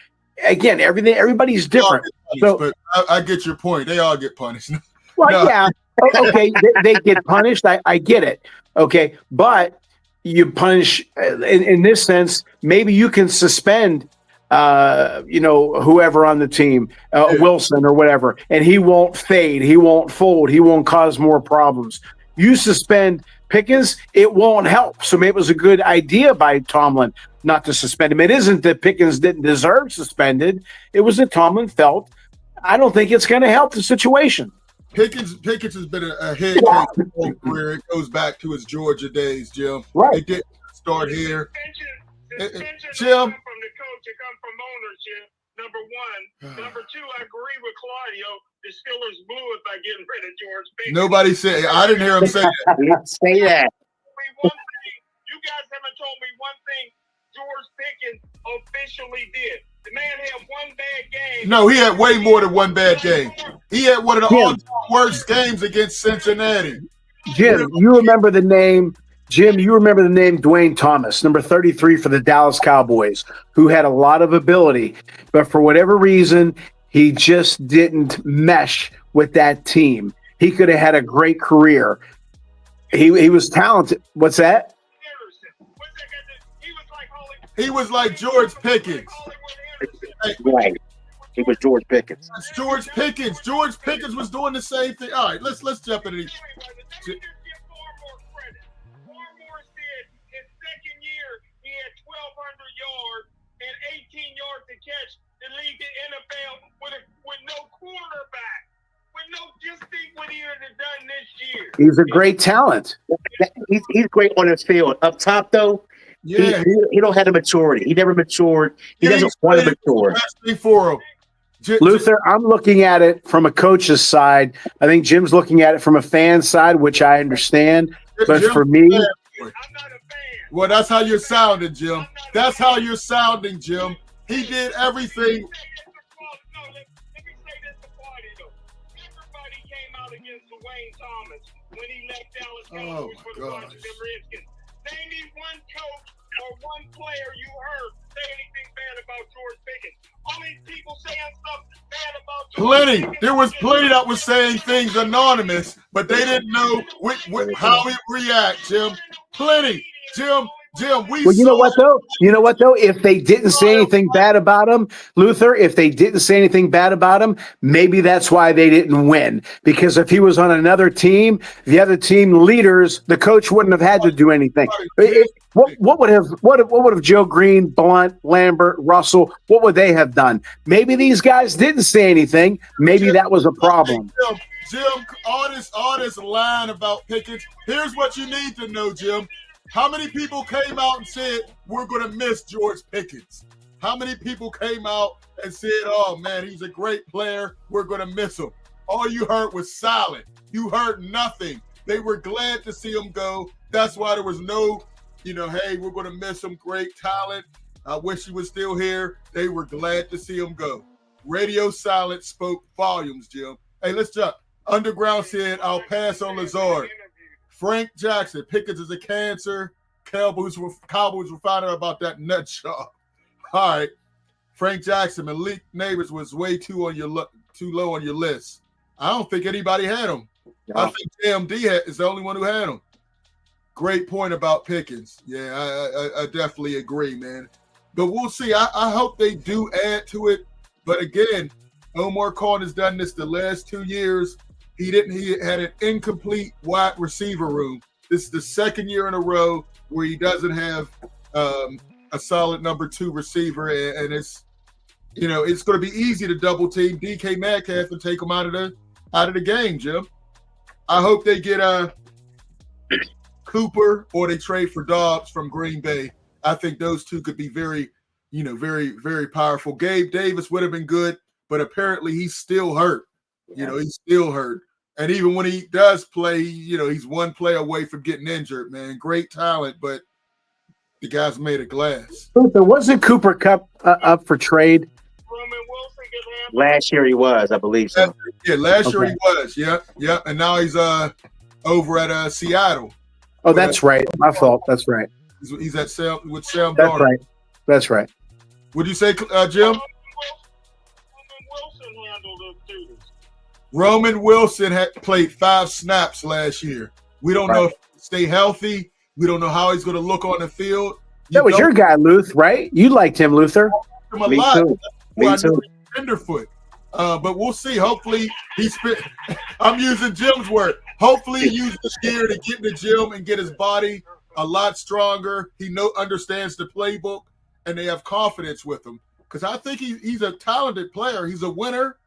Again, everybody's different. So, but I get your point. They all get punished. Well, no. Yeah. Okay, they get punished. I get it. Okay, but you punish in this sense. Maybe you can suspend, whoever on the team, Wilson or whatever, and he won't fade, he won't fold, he won't cause more problems. You suspend Pickens, it won't help. So maybe it was a good idea by Tomlin not to suspend him. It isn't that Pickens didn't deserve suspended. It was that Tomlin felt, I don't think it's going to help the situation. Pickens has been a head coach his whole career. It goes back to his Georgia days, Jim. Right. It didn't start here. Suspension Jim. Come from the coach, it come from ownership. Number one. Number two, I agree with Claudio. The Steelers blew it by getting rid of George Pickens. Nobody said. I didn't hear him say that. Say that. You guys haven't told me one thing George Pickens officially did. The man had one bad game. No, he had way more than one bad game. He had one of the all-time worst games against Cincinnati. Jim, you remember the name Dwayne Thomas, number 33 for the Dallas Cowboys, who had a lot of ability, but for whatever reason, he just didn't mesh with that team. He could have had a great career. He was talented. What's that? He was like George Pickens. Right. He was George Pickens. That's George Pickens. George Pickens was doing the same thing. All right, let's jump into these. Barmore said his second year he had 1,200 yards and 18 yards to catch to lead the NFL with no quarterback. Just think what he would have done this year. He's a great talent. He's great on his field. Up top, though, yeah, he don't have the maturity. He never matured. He doesn't want to mature. For him. Luther, I'm looking at it from a coach's side. I think Jim's looking at it from a fan side, which I understand. But for me, I'm not a fan. Well, that's how you're sounding, Jim. That's how you're sounding, Jim. He did everything. Let me say this to Party, though. Everybody came out against Dwayne Thomas when he left Dallas Cowboys for the Washington Redskins. Name me one coach or one player you heard say anything bad about George Pickens. All these people saying stuff bad about George Pickens. There was plenty that was saying things anonymous, but they didn't know how it react, Jim. Plenty. Jim, Jim, we Well, you know saw what though? You know what though? If they didn't say anything bad about him, Luther, if they didn't say anything bad about him, maybe that's why they didn't win. Because if he was on another team, the other team leaders, the coach wouldn't have had to do anything. What would have Joe Green, Blunt, Lambert, Russell? What would they have done? Maybe these guys didn't say anything. Maybe that was a problem. Jim, all this line about Pickens. Here's what you need to know, Jim. How many people came out and said, we're going to miss George Pickens? How many people came out and said, oh, man, he's a great player. We're going to miss him. All you heard was silent. You heard nothing. They were glad to see him go. That's why there was no, hey, we're going to miss him. Great talent. I wish he was still here. They were glad to see him go. Radio silence spoke volumes, Jim. Hey, let's jump. Underground said, I'll pass on Lazard. Frank Jackson, Pickens is a cancer. Cowboys were finding out about that nut job. All right. Frank Jackson, Malik Neighbors was way too low on your list. I don't think anybody had him. No. I think JMD is the only one who had him. Great point about Pickens. Yeah, I definitely agree, man. But we'll see. I hope they do add to it. But again, Omar Khan has done this the last 2 years. He had an incomplete wide receiver room. This is the second year in a row where he doesn't have a solid number 2 receiver, and it's it's going to be easy to double team DK Metcalf and take him out of the game, Jim. I hope they get Cooper or they trade for Dobbs from Green Bay. I think those two could be very, very, very powerful. Gabe Davis would have been good, but apparently he's still hurt. He's still hurt. And even when he does play, he's one play away from getting injured, man. Great talent, but the guy's made of glass. There wasn't Cooper Kupp up for trade. Last year he was, I believe so. Last year he was. Yeah. And now he's over at Seattle. Oh, that's right. My fault. That's right. He's at Sam Darnold. That's right. That's right. Would you say, Jim? Roman Wilson had played 5 snaps last year. We don't know if he'll stay healthy. We don't know how he's going to look on the field. That was your guy, Luth, right? You liked him, Luther. Him a lot. Me too. Tenderfoot. But we'll see. Hopefully I'm using Jim's word. Hopefully he uses this year to get in the gym and get his body a lot stronger. He understands the playbook, and they have confidence with him. Because I think he's a talented player. He's a winner.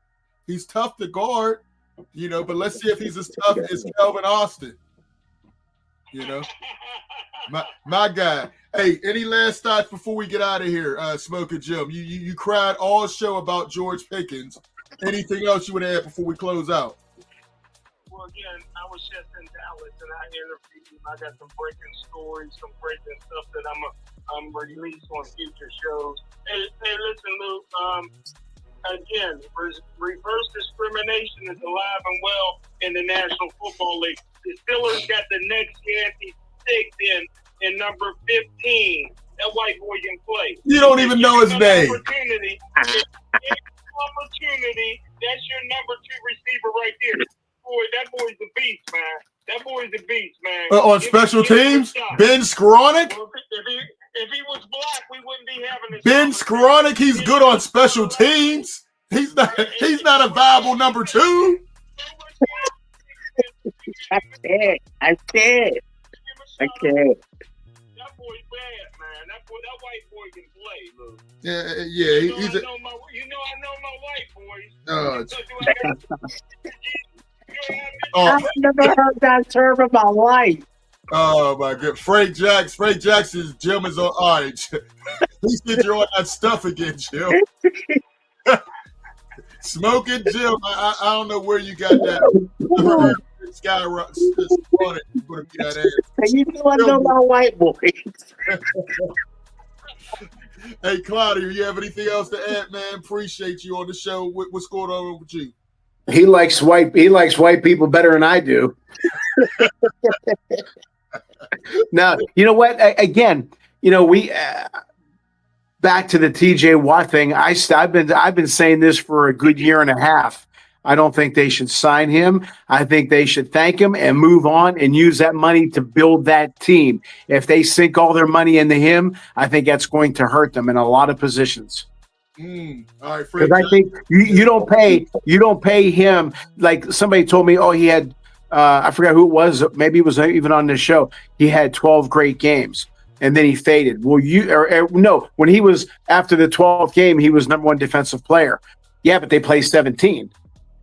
He's tough to guard, but let's see if he's as tough as Calvin Austin. My guy. Hey, any last thoughts before we get out of here, Smoker Jim? You cried all show about George Pickens. Anything else you would add before we close out? Well, again, I was just in Dallas and I interviewed him. I got some breaking stories, some breaking stuff that I'm release on future shows. Hey, listen, Luke. Again, reverse discrimination is alive and well in the National Football League. The Steelers got the next Yankee stick in number 15. That white boy can play. You don't even know his name. Opportunity. That's your number 2 receiver right there. Boy, that boy's a beast, man. That boy's a beast, man. On special teams, Ben Skowronek. If he was black, we wouldn't be having this. Ben Skowronek, he's good on special teams. He's not a viable number 2. I can't. That boy's bad, man. That white boy can play, Luke. Yeah. I know my white boys. I've never heard that term in my life. Oh my God, Frank Jackson's Jim is on. All right, he said you're on that stuff again, Jim. Smoking Jim, I don't know where you got that. This guy just wanted to be that ass. You know I know my white boys. Hey, Claudia, you have anything else to add, man? Appreciate you on the show. What's going on with you? He likes white people better than I do. Now, you know what? Again, we back to the TJ Watt thing. I've been saying this for a good year and a half. I don't think they should sign him. I think they should thank him and move on and use that money to build that team. If they sink all their money into him, I think that's going to hurt them in a lot of positions. All right, because I think you don't pay him like somebody told me. Oh, he had I forgot who it was. Maybe it was even on this show. He had 12 great games and then he faded. Well, no, when he was after the 12th game, he was number one defensive player. Yeah, but they play 17.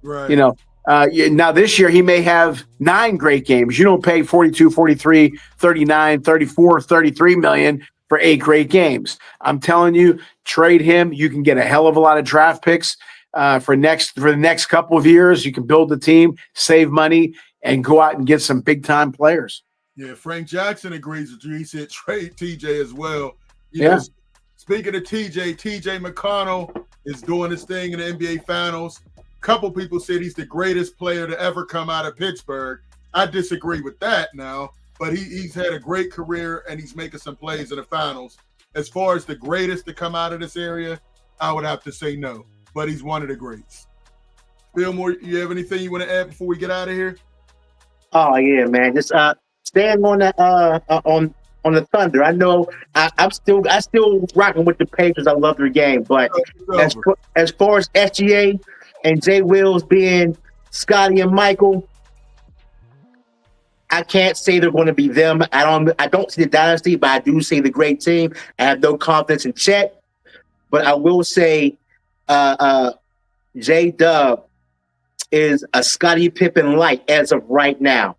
Right. You know. Now this year he may have 9 great games. You don't pay 42, 43, 39, 34, 33 million for 8 great games. I'm telling you, trade him. You can get a hell of a lot of draft picks for the next couple of years. You can build the team, save money, and go out and get some big time players. Yeah, Frank Jackson agrees with you. He said trade TJ as well. You Yeah. know, speaking of TJ McConnell is doing his thing in the NBA Finals. Couple people said he's the greatest player to ever come out of Pittsburgh. I disagree with that now, but he's had a great career and he's making some plays in the finals. As far as the greatest to come out of this area, I would have to say no, but he's one of the greats. Fillmore, you have anything you want to add before we get out of here? Oh yeah, man. Just staying on the on the Thunder. I know I still rocking with the Pacers. I love their game, but as far as SGA and Jay Wills being Scotty and Michael, I can't say they're going to be them. I don't see the dynasty, but I do see the great team. I have no confidence in Chet, but I will say J Dub is a Scottie Pippen light as of right now.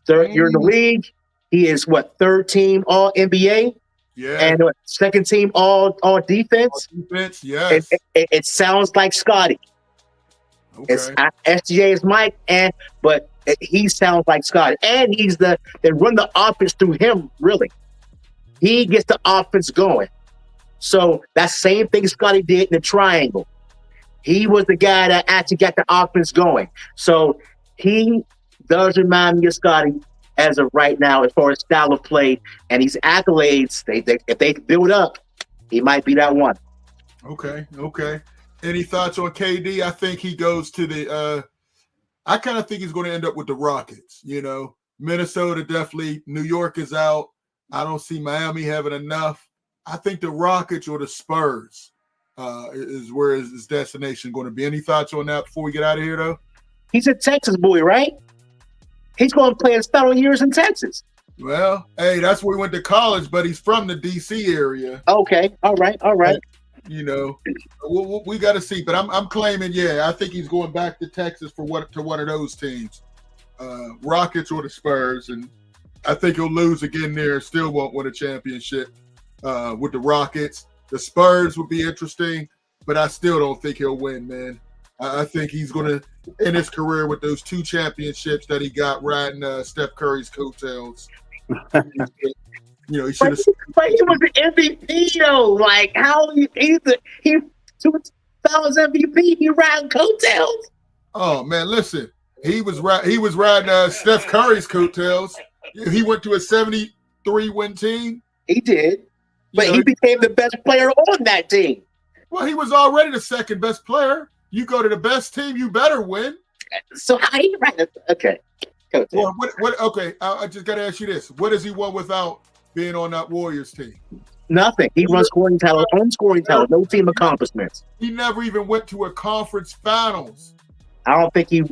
You're in the league. He is third team All NBA, and second team All Defense. All defense, yes. It sounds like Scotty. Okay. It's SGA is Mike, but he sounds like Scotty, and they run the offense through him. Really, he gets the offense going. So that same thing Scotty did in the triangle. He was the guy that actually got the offense going. So he does remind me of Scotty as of right now, as far as style of play and these accolades. If they build up, he might be that one. Okay. Any thoughts on KD? I think he goes to the I kind of think he's going to end up with the Rockets. You know, Minnesota definitely. New York is out. I don't see Miami having enough. I think the Rockets or the Spurs is where his destination going to be. Any thoughts on that before we get out of here, though? He's a Texas boy, right? He's going to play his final years in Texas. Well, hey, that's where he went to college, but he's from the D.C. area. Okay, all right. You know, we got to see, but I'm claiming, I think he's going back to Texas to one of those teams, Rockets or the Spurs, and I think he'll lose again there. Still won't win a championship with the Rockets. The Spurs would be interesting, but I still don't think he'll win, man. I think he's going to end his career with those 2 championships that he got riding Steph Curry's coattails. You know, he should have. But he was the MVP though. Like how he 2000 MVP. He riding coattails. Oh man, listen. He was riding Steph Curry's coattails. He went to a 73 win team. He did, but he became the best player on that team. Well, he was already the second best player. You go to the best team, you better win. So how he riding? Okay. Well, okay, I just got to ask you this: what has he won without being on that Warriors team? Nothing. He runs scoring talent, own scoring talent, no team accomplishments. He never even went to a conference finals. I don't think he.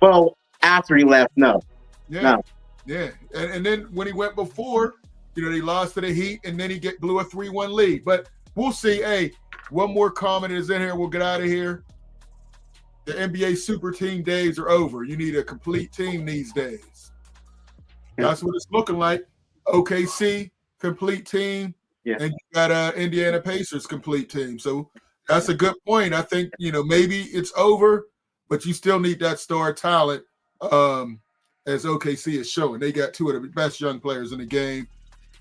Well, after he left, no. Yeah. And then when he went before, they lost to the Heat, and then he blew a 3-1 lead. But we'll see. Hey, one more comment is in here. We'll get out of here. The NBA super team days are over. You need a complete team these days. That's what it's looking like. OKC, complete team. Yeah. And you got Indiana Pacers, complete team. So that's a good point. I think, maybe it's over, but you still need that star talent as OKC is showing. They got 2 of the best young players in the game.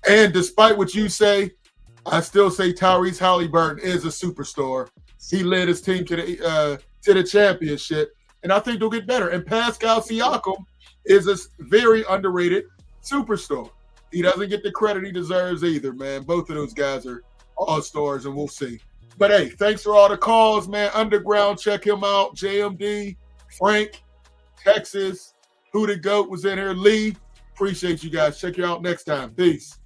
And despite what you say, I still say Tyrese Halliburton is a superstar. He led his team to the championship, and I think they'll get better. And Pascal Siakam is a very underrated superstar. He doesn't get the credit he deserves either, man. Both of those guys are all-stars, and we'll see. But, hey, thanks for all the calls, man. Underground, check him out. JMD, Frank, Texas, Who the Goat was in here. Lee, appreciate you guys. Check you out next time. Peace.